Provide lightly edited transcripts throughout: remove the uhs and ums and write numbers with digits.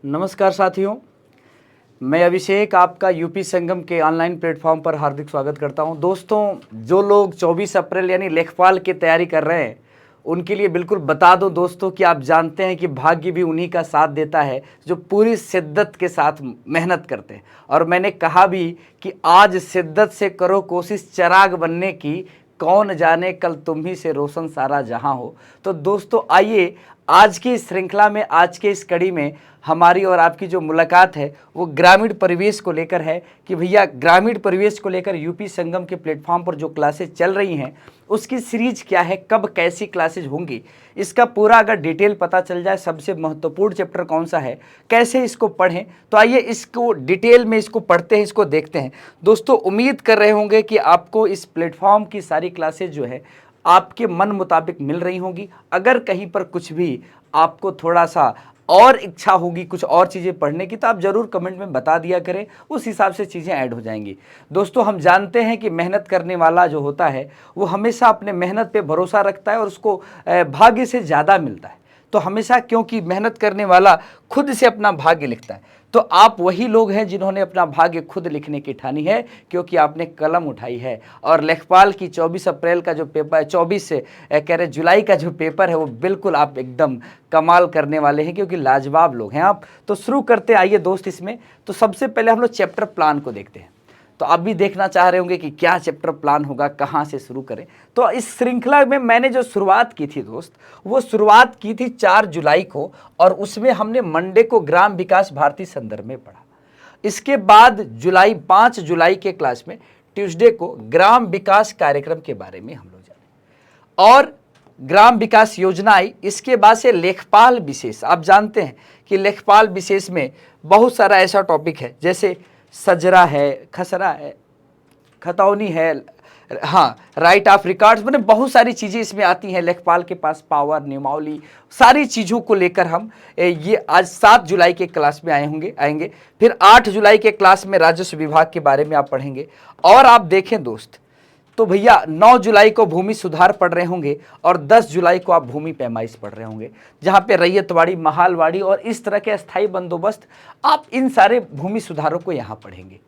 नमस्कार साथियों, मैं अभिषेक आपका यूपी संगम के ऑनलाइन प्लेटफॉर्म पर हार्दिक स्वागत करता हूं। दोस्तों, जो लोग 24 अप्रैल यानी लेखपाल की तैयारी कर रहे हैं उनके लिए बिल्कुल बता दो दोस्तों कि आप जानते हैं कि भाग्य भी उन्हीं का साथ देता है जो पूरी शिद्दत के साथ मेहनत करते हैं। और मैंने कहा भी कि आज शिद्दत से करो कोशिश चिराग बनने की, कौन जाने कल तुम ही से रोशन सारा जहां हो। तो दोस्तों आइए, आज की इस श्रृंखला में, आज के इस कड़ी में हमारी और आपकी जो मुलाकात है वो ग्रामीण परिवेश को लेकर है कि भैया ग्रामीण परिवेश को लेकर यूपी संगम के प्लेटफॉर्म पर जो क्लासेस चल रही हैं उसकी सीरीज क्या है, कब कैसी क्लासेज होंगी, इसका पूरा अगर डिटेल पता चल जाए, सबसे महत्वपूर्ण चैप्टर कौन सा है, कैसे इसको पढ़ें, तो आइए इसको डिटेल में इसको पढ़ते हैं, इसको देखते हैं। दोस्तों, उम्मीद कर रहे होंगे कि आपको इस प्लेटफॉर्म की सारी क्लासेज जो है आपके मन मुताबिक मिल रही होंगी। अगर कहीं पर कुछ भी आपको थोड़ा सा और इच्छा होगी कुछ और चीज़ें पढ़ने की तो आप ज़रूर कमेंट में बता दिया करें, उस हिसाब से चीज़ें ऐड हो जाएंगी। दोस्तों, हम जानते हैं कि मेहनत करने वाला जो होता है वो हमेशा अपने मेहनत पे भरोसा रखता है और उसको भाग्य से ज़्यादा मिलता है। तो हमेशा, क्योंकि मेहनत करने वाला खुद से अपना भाग्य लिखता है, तो आप वही लोग हैं जिन्होंने अपना भाग्य खुद लिखने की ठानी है, क्योंकि आपने कलम उठाई है। और लेखपाल की 24 अप्रैल का जो पेपर है, 24 से कह रहे जुलाई का जो पेपर है, वो बिल्कुल आप एकदम कमाल करने वाले हैं, क्योंकि लाजवाब लोग हैं आप। तो शुरू करते आइए दोस्त इसमें। तो सबसे पहले हम लोग चैप्टर प्लान को देखते हैं। तो आप भी देखना चाह रहे होंगे कि क्या चैप्टर प्लान होगा, कहाँ से शुरू करें। तो इस श्रृंखला में मैंने जो शुरुआत की थी दोस्त, वो शुरुआत की थी 4 जुलाई को, और उसमें हमने मंडे को ग्राम विकास भारती संदर्भ में पढ़ा। इसके बाद 5 जुलाई के क्लास में ट्यूसडे को ग्राम विकास कार्यक्रम के बारे में हम लोग जाने, और ग्राम विकास योजना आई। इसके बाद से लेखपाल विशेष, आप जानते हैं कि लेखपाल विशेष में बहुत सारा ऐसा टॉपिक है, जैसे सजरा है, खसरा है, खतौनी है, हाँ, राइट ऑफ रिकॉर्ड्स, मैंने बहुत सारी चीज़ें इसमें आती हैं। लेखपाल के पास पावर, नियमावली, सारी चीज़ों को लेकर हम ये आज 7 जुलाई के क्लास में आएंगे। फिर 8 जुलाई के क्लास में राजस्व विभाग के बारे में आप पढ़ेंगे। और आप देखें दोस्त, तो भैया 9 जुलाई को भूमि सुधार पढ़ रहे होंगे, और 10 जुलाई को आप भूमि पैमाइश पढ़ रहे होंगे, जहाँ पे रैयतवाड़ी, महालवाड़ी और इस तरह के अस्थायी बंदोबस्त, आप इन सारे भूमि सुधारों को यहाँ पढ़ेंगे।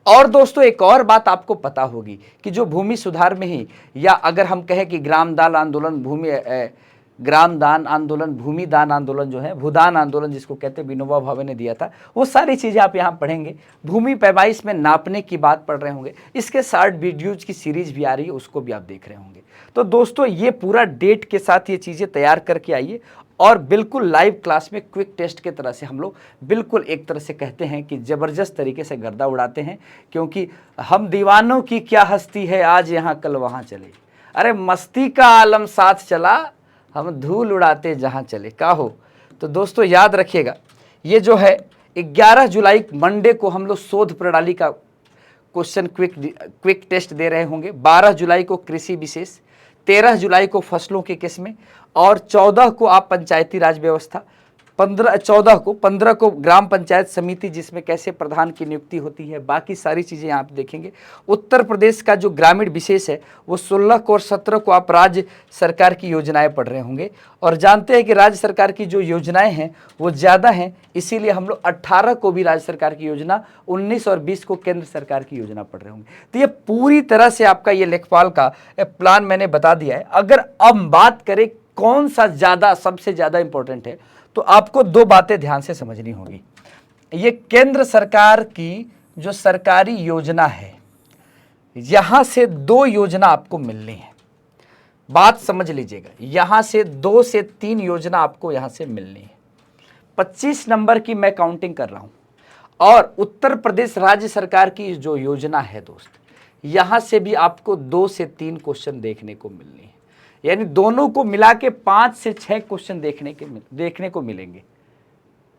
और दोस्तों, एक और बात आपको पता होगी कि जो भूमि सुधार में ही, या अगर हम कहें कि ग्राम दान आंदोलन, ग्राम दान आंदोलन, भूमि दान आंदोलन जो है, भूदान आंदोलन जिसको कहते हैं, विनोबा भावे ने दिया था, वो सारी चीज़ें आप यहाँ पढ़ेंगे। भूमि पैमाइश में नापने की बात पढ़ रहे होंगे। इसके शॉर्ट वीडियोज की सीरीज भी आ रही है, उसको भी आप देख रहे होंगे। तो दोस्तों, ये पूरा डेट के साथ ये चीज़ें तैयार करके आइए, और बिल्कुल लाइव क्लास में क्विक टेस्ट के तरह से हम लोग बिल्कुल एक तरह से कहते हैं कि ज़बरदस्त तरीके से गर्दा उड़ाते हैं, क्योंकि हम दीवानों की क्या हस्ती है, आज यहाँ कल वहाँ चले, अरे मस्ती का आलम साथ चला, हम धूल उड़ाते जहाँ चले, का हो। तो दोस्तों याद रखिएगा, ये जो है 11 जुलाई मंडे को हम लोग शोध प्रणाली का क्वेश्चन क्विक टेस्ट दे रहे होंगे। 12 जुलाई को कृषि विशेष, 13 जुलाई को फसलों के किस्में, और 14 को आप पंचायती राज व्यवस्था, 15 को ग्राम पंचायत समिति जिसमें कैसे प्रधान की नियुक्ति होती है, बाकी सारी चीज़ें आप देखेंगे। उत्तर प्रदेश का जो ग्रामीण विशेष है वो 16 को और 17 को आप राज्य सरकार की योजनाएं पढ़ रहे होंगे। और जानते हैं कि राज्य सरकार की जो योजनाएं हैं वो ज़्यादा हैं, इसीलिए हम लोग 18 को भी राज्य सरकार की योजना, 19 और 20 को केंद्र सरकार की योजना पढ़ रहे होंगे। तो ये पूरी तरह से आपका ये लेखपाल का प्लान मैंने बता दिया है। अगर अब बात करें कौन सा ज़्यादा, सबसे ज़्यादा इंपॉर्टेंट है, तो आपको 2 बातें ध्यान से समझनी होगी। ये केंद्र सरकार की जो सरकारी योजना है, यहां से 2 योजना आपको मिलनी है। बात समझ लीजिएगा, यहां से 2 से 3 योजना आपको यहां से मिलनी है। 25 नंबर की मैं काउंटिंग कर रहा हूं, और उत्तर प्रदेश राज्य सरकार की जो योजना है दोस्त, यहां से भी आपको 2 से 3 क्वेश्चन देखने को मिलनी है। यानी दोनों को मिला के 5 से 6 क्वेश्चन देखने को मिलेंगे।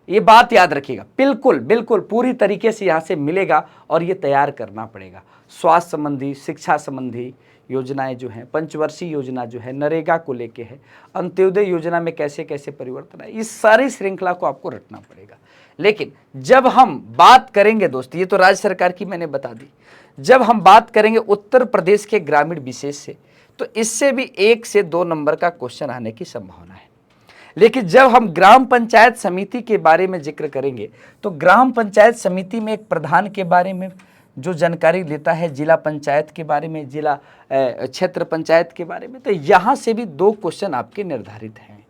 ये बात याद रखिएगा, बिल्कुल बिल्कुल पूरी तरीके से यहाँ से मिलेगा, और ये तैयार करना पड़ेगा। स्वास्थ्य संबंधी, शिक्षा संबंधी योजनाएं जो हैं, पंचवर्षीय योजना जो है, नरेगा को लेके है, अंत्योदय योजना में कैसे कैसे परिवर्तन है, इस सारी श्रृंखला को आपको रटना पड़ेगा। लेकिन जब हम बात करेंगे दोस्त, ये तो राज्य सरकार की मैंने बता दी, जब हम बात करेंगे उत्तर प्रदेश के ग्रामीण विशेष से, तो इससे भी 1 से 2 नंबर का क्वेश्चन आने की संभावना है। लेकिन जब हम ग्राम पंचायत समिति के बारे में जिक्र करेंगे तो ग्राम पंचायत समिति में एक प्रधान के बारे में जो जानकारी लेता है, जिला पंचायत के बारे में, जिला क्षेत्र पंचायत के बारे में, तो यहाँ से भी 2 क्वेश्चन आपके निर्धारित हैं।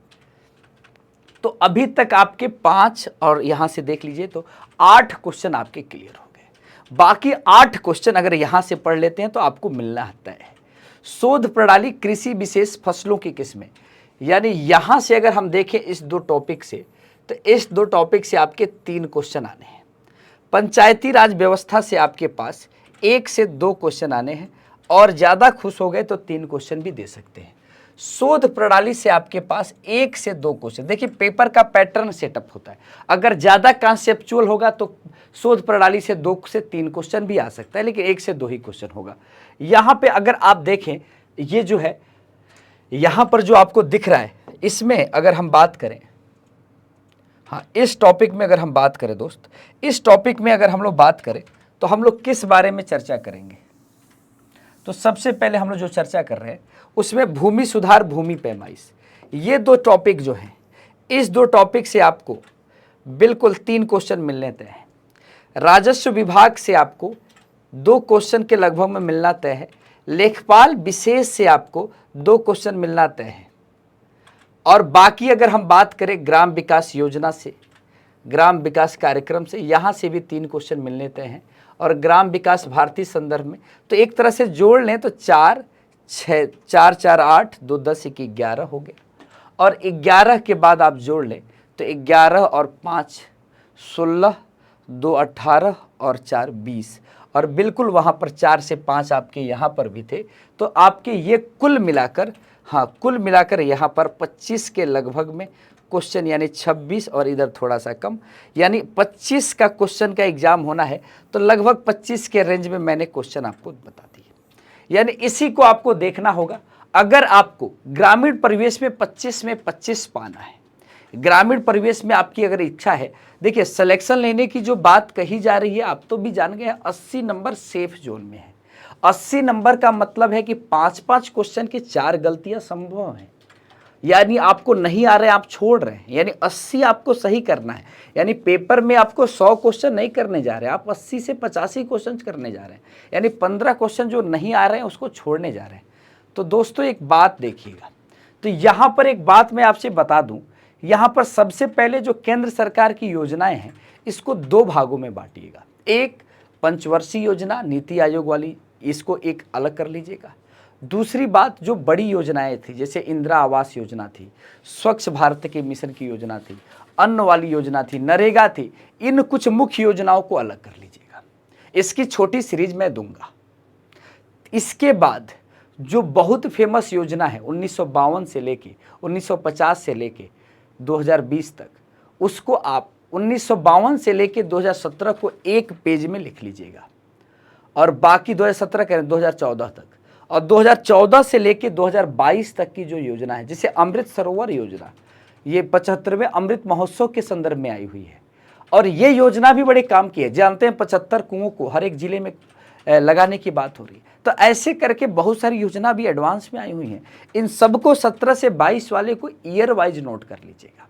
तो अभी तक आपके 5 और यहाँ से देख लीजिए तो 8 क्वेश्चन आपके क्लियर हो गए। बाकी 8 क्वेश्चन अगर यहाँ से पढ़ लेते हैं तो आपको मिलना तय है। शोध प्रणाली कृषि विशेष फसलों की किस्में, यानी यहाँ से अगर हम देखें इस 2 टॉपिक से, तो इस 2 टॉपिक से आपके 3 क्वेश्चन आने हैं। पंचायती राज व्यवस्था से आपके पास 1 से 2 क्वेश्चन आने हैं, और ज़्यादा खुश हो गए तो 3 क्वेश्चन भी दे सकते हैं। शोध प्रणाली से आपके पास 1 से 2 क्वेश्चन, देखिए पेपर का पैटर्न सेटअप होता है, अगर ज़्यादा कॉन्सेप्चुअल होगा तो शोध प्रणाली से 2 से 3 क्वेश्चन भी आ सकता है, लेकिन 1 से 2 ही क्वेश्चन होगा। यहाँ पे अगर आप देखें, ये जो है यहाँ पर जो आपको दिख रहा है, इसमें अगर हम बात करें, हाँ इस टॉपिक में अगर हम बात करें दोस्त, इस टॉपिक में अगर हम लोग बात करें तो हम लोग किस बारे में चर्चा करेंगे, तो सबसे पहले हम लोग जो चर्चा कर रहे हैं उसमें भूमि सुधार, भूमि पैमाइश, ये 2 टॉपिक जो हैं, इस 2 टॉपिक से आपको बिल्कुल 3 क्वेश्चन मिलने तय हैं। राजस्व विभाग से आपको 2 क्वेश्चन के लगभग में मिलना तय है। लेखपाल विशेष से आपको 2 क्वेश्चन मिलना तय है। और बाकी अगर हम बात करें ग्राम विकास योजना से, ग्राम विकास कार्यक्रम से, यहाँ से भी 3 क्वेश्चन मिलने तय हैं। और ग्राम विकास भारती संदर्भ में तो एक तरह से जोड़ लें तो 4 6 4 4 8 2 10 1 11 हो गए, और 11 के बाद आप जोड़ लें तो 11 और 5 16, 2 18 और 4 20, और बिल्कुल वहाँ पर 4 से 5 आपके यहाँ पर भी थे। तो आपके ये कुल मिलाकर, हाँ कुल मिलाकर यहाँ पर 25 के लगभग में क्वेश्चन, यानी 26 और इधर थोड़ा सा कम, यानी 25 का क्वेश्चन का एग्जाम होना है। तो लगभग 25 के रेंज में मैंने क्वेश्चन आपको बता दिए, यानी इसी को आपको देखना होगा। अगर आपको ग्रामीण परिवेश में 25 में 25 पाना है, ग्रामीण परिवेश में आपकी अगर इच्छा है, देखिए सिलेक्शन लेने की जो बात कही जा रही है आप तो भी जान गए, 80 नंबर सेफ जोन में है। 80 नंबर का मतलब है कि 5-5 क्वेश्चन की 4 गलतियां संभव हैं, यानी आपको नहीं आ रहे, आप छोड़ रहे हैं, यानी 80 आपको सही करना है। यानी पेपर में आपको 100 क्वेश्चन नहीं करने जा रहे, आप 80 से 85 क्वेश्चन करने जा रहे हैं, यानी 15 क्वेश्चन जो नहीं आ रहे हैं उसको छोड़ने जा रहे हैं। तो दोस्तों एक बात देखिएगा, तो यहाँ पर एक बात मैं आपसे बता दूँ, यहाँ पर सबसे पहले जो केंद्र सरकार की योजनाएं हैं इसको 2 भागों में बांटिएगा। एक पंचवर्षीय योजना, नीति आयोग वाली, इसको एक अलग कर लीजिएगा। दूसरी बात, जो बड़ी योजनाएं थी जैसे इंदिरा आवास योजना थी, स्वच्छ भारत के मिशन की योजना थी, अन्न वाली योजना थी, नरेगा थी, इन कुछ मुख्य योजनाओं को अलग कर लीजिएगा। इसकी छोटी सीरीज मैं दूंगा। इसके बाद जो बहुत फेमस योजना है 1952 से लेके 1950 से लेके 2020 तक, उसको आप 1952 से लेके 2017 को एक पेज में लिख लीजिएगा, और बाकी 2017 करें 2014 तक, और 2014 से लेके 2022 तक की जो योजना है, जैसे अमृत सरोवर योजना, ये 75वें अमृत महोत्सव के संदर्भ में आई हुई है, और ये योजना भी बड़े काम की है। जानते हैं 75 कुओं को हर एक जिले में लगाने की बात हो रही है। तो ऐसे करके बहुत सारी योजना भी एडवांस में आई हुई हैं। इन सबको 17 से 22 वाले को ईयर वाइज नोट कर लीजिएगा,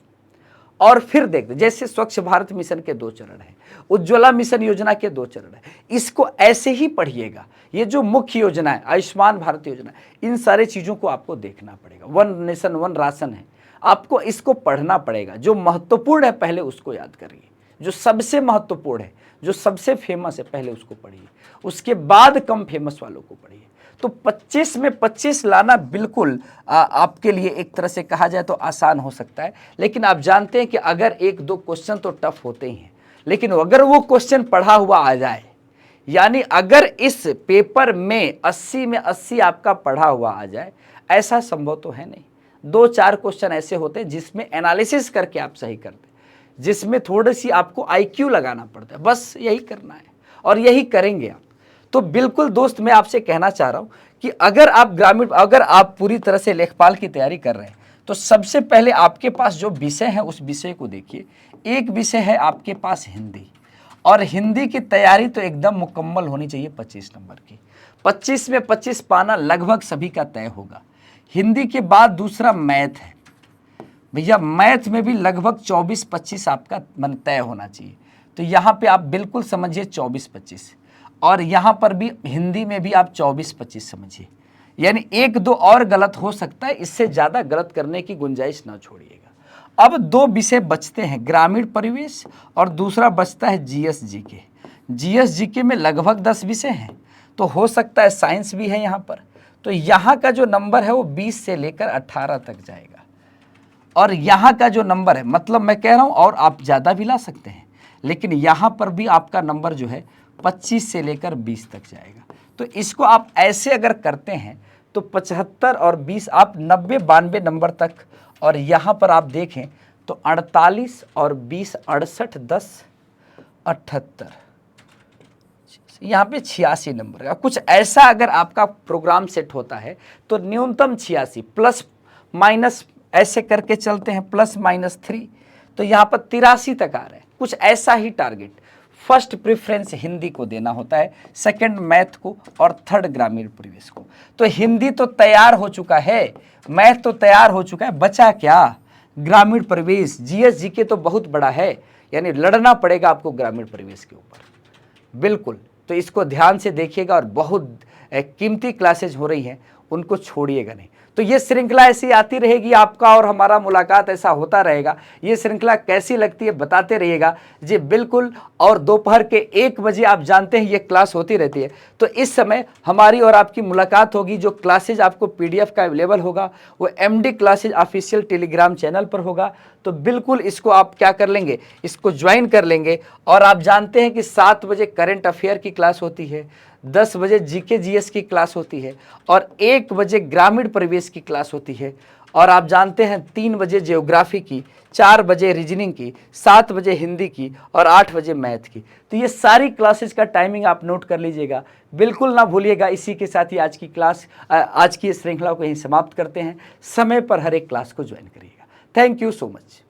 और फिर देखते जैसे स्वच्छ भारत मिशन के 2 चरण हैं, उज्ज्वला मिशन योजना के 2 चरण हैं, इसको ऐसे ही पढ़िएगा। ये जो मुख्य योजना है, आयुष्मान भारत योजना, इन सारे चीज़ों को आपको देखना पड़ेगा। 1 नेशन 1 राशन है, आपको इसको पढ़ना पड़ेगा। जो महत्वपूर्ण है पहले उसको याद करिए, जो सबसे महत्वपूर्ण है, जो सबसे फेमस है पहले उसको पढ़िए, उसके बाद कम फेमस वालों को पढ़िए। तो 25 में 25 लाना बिल्कुल आपके लिए एक तरह से कहा जाए तो आसान हो सकता है, लेकिन आप जानते हैं कि अगर 1-2 क्वेश्चन तो टफ होते ही हैं, लेकिन अगर वो क्वेश्चन पढ़ा हुआ आ जाए, यानी अगर इस पेपर में 80 में 80 आपका पढ़ा हुआ आ जाए, ऐसा संभव तो है नहीं। 2-4 क्वेश्चन ऐसे होते हैं जिसमें एनालिसिस करके आप सही करते हैं, जिसमें थोड़ी सी आपको IQ लगाना पड़ता है, बस यही करना है और यही करेंगे आप। तो बिल्कुल दोस्त, मैं आपसे कहना चाह रहा हूं कि अगर आप पूरी तरह से लेखपाल की तैयारी कर रहे हैं तो सबसे पहले आपके पास जो विषय है उस विषय को देखिए। एक विषय है आपके पास हिंदी, और हिंदी की तैयारी तो एकदम मुकम्मल होनी चाहिए 25 नंबर की। 25 में 25 पाना लगभग सभी का तय होगा। हिंदी के बाद दूसरा मैथ है, भैया मैथ में भी लगभग 24-25 आपका मन तय होना चाहिए। तो यहाँ पे आप बिल्कुल समझिए 24-25, और यहाँ पर भी हिंदी में भी आप 24-25 समझिए, यानी एक दो और गलत हो सकता है, इससे ज़्यादा गलत करने की गुंजाइश ना छोड़िएगा। अब दो विषय बचते हैं, ग्रामीण परिवेश और दूसरा बचता है जीएस जीके। जीएस जीके में लगभग 10 विषय हैं, तो हो सकता है साइंस भी है यहाँ पर। तो यहाँ का जो नंबर है वो 20 से लेकर 18 तक जाएगा, और यहाँ का जो नंबर है, मतलब मैं कह रहा हूँ और आप ज़्यादा भी ला सकते हैं, लेकिन यहाँ पर भी आपका नंबर जो है 25 से लेकर 20 तक जाएगा। तो इसको आप ऐसे अगर करते हैं तो 75 और 20 आप 90-92 नंबर तक, और यहाँ पर आप देखें तो 48 और 20 68 10 78, यहाँ पे 86 नंबर का कुछ ऐसा अगर आपका प्रोग्राम सेट होता है तो न्यूनतम 86 प्लस माइनस ऐसे करके चलते हैं, प्लस माइनस 3, तो यहाँ पर 83 तक आ रहा है। कुछ ऐसा ही टारगेट, फर्स्ट प्रेफरेंस हिंदी को देना होता है, सेकंड मैथ को, और थर्ड ग्रामीण परिवेश को। तो हिंदी तो तैयार हो चुका है, मैथ तो तैयार हो चुका है, बचा क्या? ग्रामीण परिवेश। जीएस जीके तो बहुत बड़ा है, यानी लड़ना पड़ेगा आपको ग्रामीण परिवेश के ऊपर, बिल्कुल। तो इसको ध्यान से देखिएगा, और बहुत कीमती क्लासेज हो रही हैं, उनको छोड़िएगा नहीं। तो ये श्रृंखला ऐसी आती रहेगी, आपका और हमारा मुलाकात ऐसा होता रहेगा। ये श्रृंखला कैसी लगती है बताते रहिएगा जी, बिल्कुल। और दोपहर के 1 बजे आप जानते हैं ये क्लास होती रहती है, तो इस समय हमारी और आपकी मुलाकात होगी। जो क्लासेज आपको PDF का अवेलेबल होगा वो MD classes official Telegram channel पर होगा। तो बिल्कुल इसको आप क्या कर लेंगे, इसको ज्वाइन कर लेंगे। और आप जानते हैं कि 7 बजे करंट अफेयर की क्लास होती है, 10 बजे जीके जीएस की क्लास होती है, और 1 बजे ग्रामीण परिवेश की क्लास होती है, और आप जानते हैं 3 बजे ज्योग्राफी की, 4 बजे रीजनिंग की, 7 बजे हिंदी की, और 8 बजे मैथ की। तो ये सारी क्लासेस का टाइमिंग आप नोट कर लीजिएगा, बिल्कुल ना भूलिएगा। इसी के साथ ही आज की क्लास, आज की इस श्रृंखला को यहीं समाप्त करते हैं। समय पर हर एक क्लास को ज्वाइन करिएगा। Thank you so much.